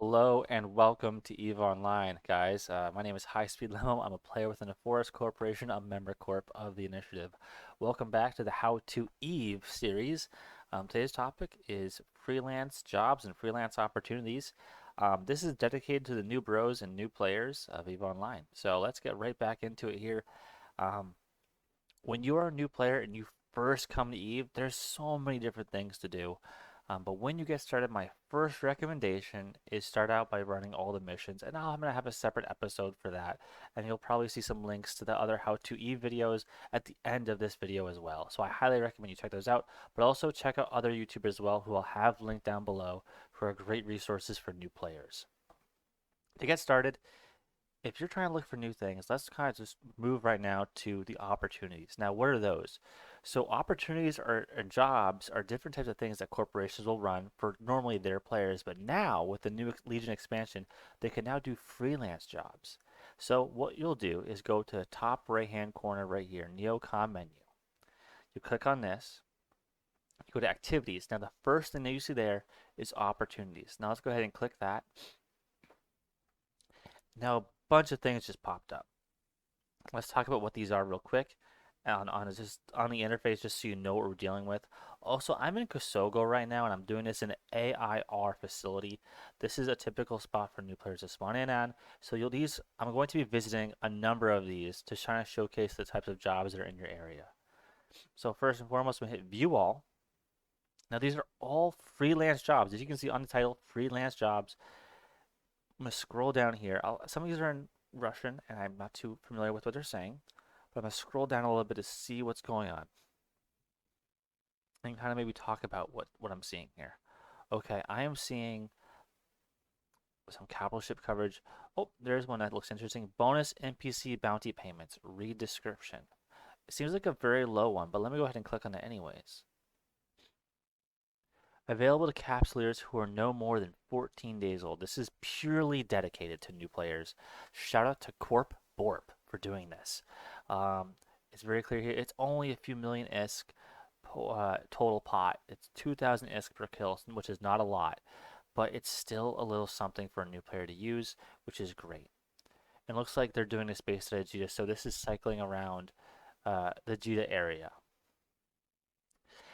Hello and welcome to EVE Online, guys. My name is High Speed Limo. I'm a player within the Forest Corporation, a member corp of the initiative. Welcome back to the How to EVE series. Today's topic is freelance jobs and freelance opportunities. This is dedicated to the new bros and new players of EVE Online. So let's get right back into it here. Um, when you are a new player and you first come to EVE, there's so many different things to do. But when you get started, my first recommendation is start out by running all the missions. And now I'm going to have a separate episode for that. And you'll probably see some links to the other How to EVE videos at the end of this video as well. So I highly recommend you check those out. But also check out other YouTubers as well who I'll have linked down below who are great resources for new players. To get started, if you're trying to look for new things, let's kind of just move right now to the opportunities. Now, what are those? So opportunities are and jobs are different types of things that corporations will run for normally their players, but now with the new Legion expansion, they can now do freelance jobs. So what you'll do is go to the top right hand corner right here, Neocom menu. You click on this, you go to activities. Now the first thing that you see there is opportunities. Now let's go ahead and click that. Now a bunch of things just popped up. Let's talk about what these are real quick on the interface just so you know what we're dealing with. Also, I'm in Kosogo right now and I'm doing this in an AIR facility. This is a typical spot for new players to spawn in on. So I'm going to be visiting a number of these to try to showcase the types of jobs that are in your area. So first and foremost, we hit view all. Now these are all freelance jobs. As you can see on the title, freelance jobs. I'm going to scroll down here. Some of these are in Russian and I'm not too familiar with what they're saying. But I'm going to scroll down a little bit to see what's going on and kind of maybe talk about what I'm seeing here. Okay, I am seeing some capital ship coverage. Oh, there's one that looks interesting. Bonus NPC bounty payments. Read description. It seems like a very low one, but let me go ahead and click on it anyways. Available to capsuleers who are no more than 14 days old. This is purely dedicated to new players. Shout out to Corp Borp for doing this. It's very clear here. It's only a few million ISK total pot. It's 2,000 ISK per kill, which is not a lot, but it's still a little something for a new player to use, which is great. It looks like they're doing this based at Ajita, so this is cycling around the Jita area.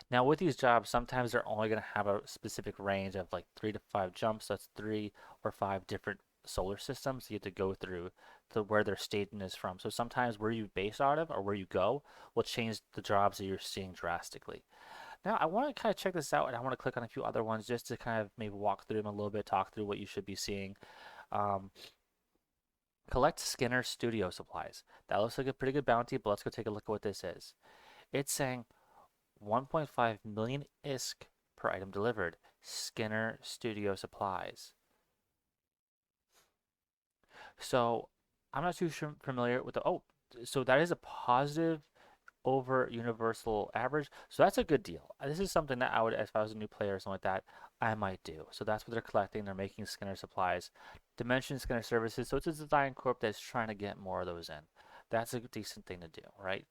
Now with these jobs, sometimes they're only going to have a specific range of like 3 to 5 jumps. So that's 3 or 5 different solar systems you have to go through to where their station is from. So sometimes where you base out of or where you go will change the jobs that you're seeing drastically. Now I want to kind of check this out and I want to click on a few other ones just to kind of maybe walk through them a little bit, talk through what you should be seeing. Um, Collect Skinner Studio Supplies. That looks like a pretty good bounty, but let's go take a look at what this is. It's saying 1.5 million ISK per item delivered. Skinner Studio Supplies. So I'm not too familiar with the. Oh, so that is a positive over universal average. So that's a good deal. This is something that I would, if I was a new player or something like that, I might do. So that's what they're collecting. They're making Skinner supplies. Dimension Skinner services. So it's a design corp that's trying to get more of those in. That's a decent thing to do, right?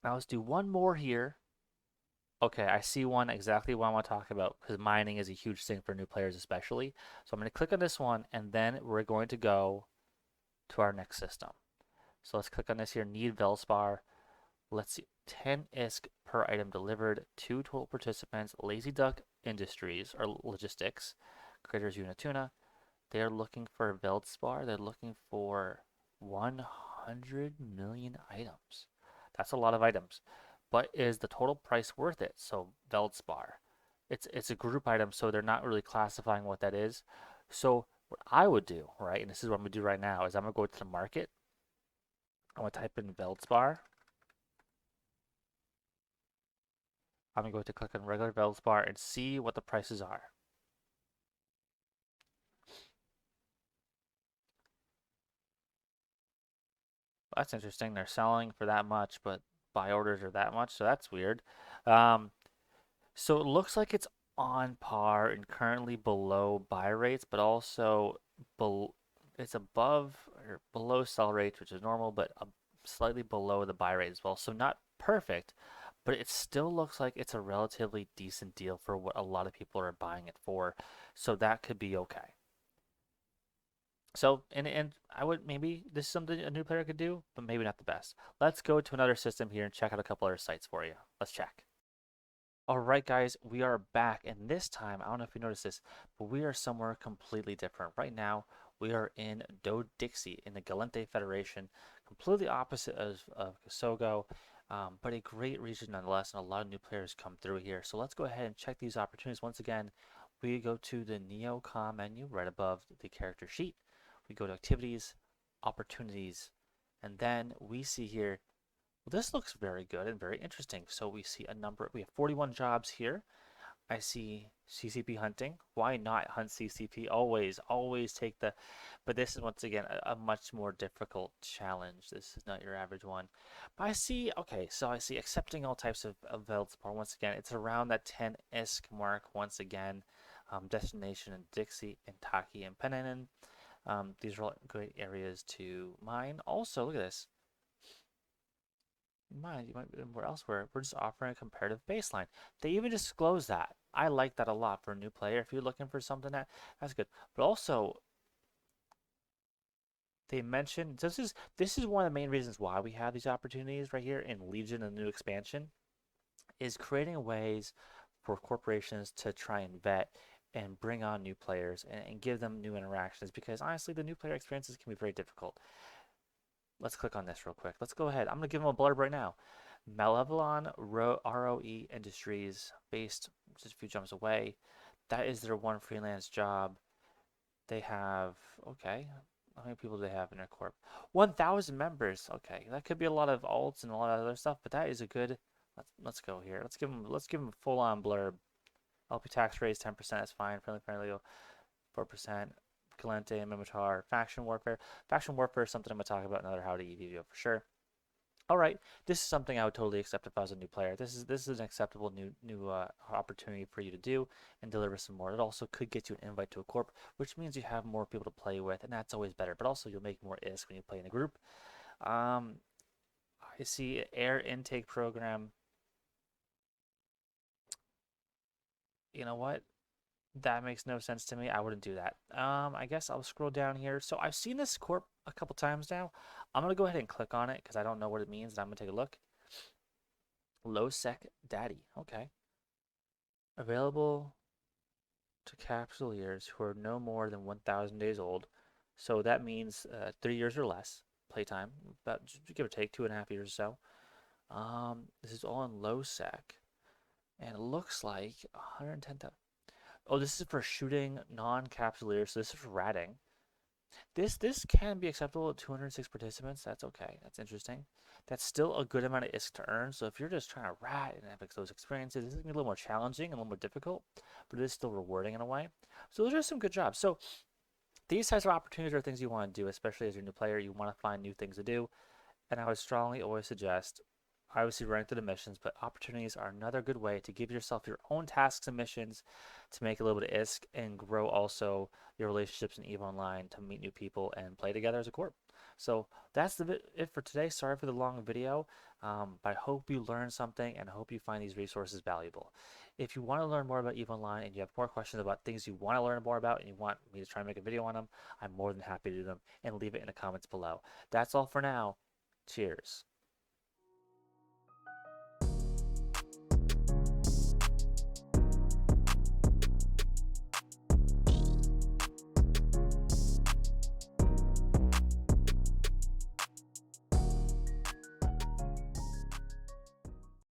Now let's do one more here. Okay, I see one exactly what I want to talk about because mining is a huge thing for new players especially. So I'm going to click on this one and then we're going to go to our next system. So let's click on this here, need Velspar. Let's see, 10 ISK per item delivered, 2 total participants, Lazy Duck Industries or Logistics, Critters Unituna. They're looking for Veldspar. They're looking for 100 million items. That's a lot of items. But is the total price worth it? So Veldspar. It's a group item, so they're not really classifying what that is. So what I would do, right, and this is what I'm gonna do right now, is I'm gonna go to the market. I'm gonna type in Veldspar. I'm gonna go to click on regular Veldspar and see what the prices are. That's interesting. They're selling for that much, but buy orders are that much, so that's weird. Um, so it looks like it's on par and currently below buy rates, but also bel it's above or below sell rates, which is normal, but slightly below the buy rate as well. So not perfect, but it still looks like it's a relatively decent deal for what a lot of people are buying it for. So that could be okay. So, and I would maybe this is something a new player could do, but maybe not the best. Let's go to another system here and check out a couple other sites for you. Let's check. All right, guys, we are back, and this time, I don't know if you noticed this, but we are somewhere completely different. Right now, we are in Do-Dixie in the Galente Federation, completely opposite of Kosogo, but a great region nonetheless, and a lot of new players come through here. So let's go ahead and check these opportunities. Once again, we go to the NeoCom menu right above the character sheet. We go to Activities, Opportunities, and then we see here well, this looks very good and very interesting. So we see a number, we have 41 jobs here. I see CCP hunting. Why not hunt CCP? Always, always take the, but this is once again a much more difficult challenge. This is not your average one. But I see, okay, so I see accepting all types of Veldspar. Once again, it's around that 10 ISK mark once again. Destination in Dixie and Taki and Peninen. These are all great areas to mine. Also, look at this. You might be more elsewhere. We're just offering a comparative baseline. They even disclose that. I like that a lot for a new player. If you're looking for something that's good. But also, they mentioned this is one of the main reasons why we have these opportunities right here in Legion and the new expansion is creating ways for corporations to try and vet and bring on new players and give them new interactions because honestly the new player experiences can be very difficult. Let's click on this real quick. Let's go ahead. I'm going to give them a blurb right now. Malevolon ROE Industries, based just a few jumps away. That is their one freelance job. They have, okay, how many people do they have in their corp? 1,000 members. Okay, that could be a lot of alts and a lot of other stuff, but that is a good. Let's go here. Let's give them a full-on blurb. LP tax raise 10%. That's fine. Friendly 4%. Galente and Mimitar. Faction warfare. Faction warfare is something I'm gonna talk about in another How to Eat video for sure. All right, this is something I would totally accept if I was a new player. This is an acceptable new opportunity for you to do and deliver some more. It also could get you an invite to a corp, which means you have more people to play with, and that's always better. But also you'll make more ISK when you play in a group. Um, I see air intake program. You know what? That makes no sense to me. I wouldn't do that. I guess I'll scroll down here. So I've seen this corp a couple times now. I'm gonna go ahead and click on it because I don't know what it means, and I'm gonna take a look. Low sec daddy. Okay. Available to capsuleers who are no more than 1,000 days old. So that means 3 years or less playtime, about give or take 2.5 years or so. This is all in low sec, and it looks like 110,000. Oh, this is for shooting non-capsuleers, so this is for ratting. This can be acceptable at 206 participants. That's okay. That's interesting. That's still a good amount of ISK to earn. So if you're just trying to rat and have those experiences, this is gonna be a little more challenging and a little more difficult, but it is still rewarding in a way. So those are some good jobs. So these types of opportunities are things you want to do, especially as you're a new player. You want to find new things to do, and I would strongly always suggest obviously running through the missions, but opportunities are another good way to give yourself your own tasks and missions to make a little bit of ISK and grow also your relationships in EVE Online to meet new people and play together as a corp. So that's it for today. Sorry for the long video, but I hope you learned something and I hope you find these resources valuable. If you want to learn more about EVE Online and you have more questions about things you want to learn more about and you want me to try and make a video on them, I'm more than happy to do them and leave it in the comments below. That's all for now. Cheers.